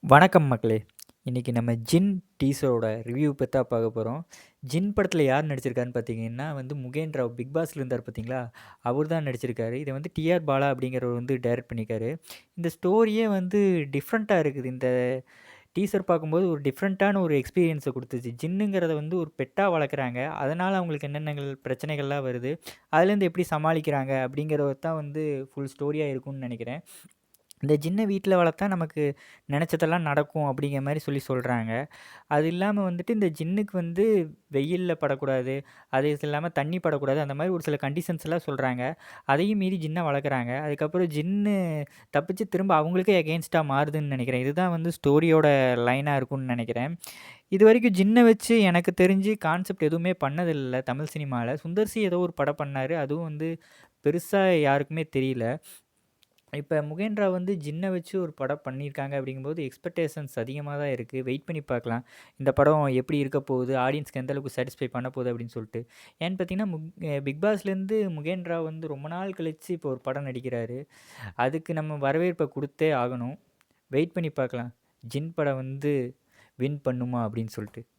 வணக்கம் மக்களே! இன்னைக்கு நம்ம ஜின் டீஸரோட ரிவ்யூ பத்தி தான் பார்க்க போறோம். ஜின் படத்தில யார் நடிச்சிருக்காருன்னு பார்த்தீங்கன்னா முகேன் ராவ் பிக் பாஸ்ல இருந்தார் பார்த்தீங்களா? அவர் தான் நடிச்சிருக்காரு. இத டிஆர் பாலா அப்படிங்கிறவர் டைரக்ட் பண்ணியிருக்காரு. இந்த ஸ்டோரியே டிஃப்ரெண்ட்டா இருக்குது. இந்த டீசர் பார்க்கும்போது ஒரு டிஃப்ரெண்ட்டான ஒரு எக்ஸ்பீரியன்ஸ குடுத்துச்சு. ஜின்னுங்கிறத ஒரு பெட்டா வளர்க்குறாங்க. அதனால அவங்களுக்கு என்னென்னங்கள் பிரச்சனைகள்லாம் வருது. அதுலேருந்து எப்படி சமாளிக்கிறாங்க அப்படிங்கிறது தான் ஃபுல் ஸ்டோரியா இருக்கும்னு நெனைக்கிறேன். இந்த ஜின்ன வீட்ல வளர்த்தா நமக்கு நெனச்சதெல்லாம் நடக்கும் அப்படிங்கிற மாரி சொல்றாங்க. அது இல்லாம இந்த ஜின்னுக்கு வெயில்ல படக்கூடாது. அது இல்லாம தண்ணி படக்கூடாது. அந்த மாரி ஒரு சில கண்டிஷன்ஸ்லாம் சொல்றாங்க. அதையும் மீறி ஜின்ன வளர்க்குறாங்க. அதுக்கப்புறம் ஜின்னு தப்பிச்சு திரும்ப அவங்களுக்கே எகெயின்ஸ்ட்டா மாறுதுன்னு நெனைக்கிறேன். இதுதான் ஸ்டோரியோட லைனா இருக்கும்னு நெனைக்கிறேன். இதுவரைக்கும் ஜின்ன வச்சு எனக்கு தெரிஞ்சு கான்செப்ட் எதுவுமே பண்ணதில்ல தமிழ் சினிமால. சுந்தர் சி ஏதோ ஒரு படம் பண்ணாரு. அதுவும் பெருசா யாருக்குமே தெரியல. இப்ப முகேன் ராவ் ஜின்ன வச்சு ஒரு படம் பண்ணியிருக்காங்க அப்படிங்கும்போது, எக்ஸ்பெக்டேஷன்ஸ் அதிகமா தான் இருக்கு. வெயிட் பண்ணி பார்க்கலாம். இந்த படம் எப்படி இருக்க போகுது? ஆடியன்ஸ்க்கு எந்த அளவுக்கு சாட்டிஸ்ஃபை பண்ண போகுது அப்படின்னு சொல்லிட்டு. ஏன்னு பார்த்தீங்கன்னா, பிக் பாஸ்லேருந்து முகேன் ராவ் ரொம்ப நாள் கழிச்சு இப்போ ஒரு படம் நடிக்கிறாரு. அதுக்கு நம்ம வரவேற்ப குடுத்தே ஆகணும். வெயிட் பண்ணி பார்க்கலாம். ஜின் படம் வின் பண்ணுமா அப்படின்னு சொல்லிட்டு.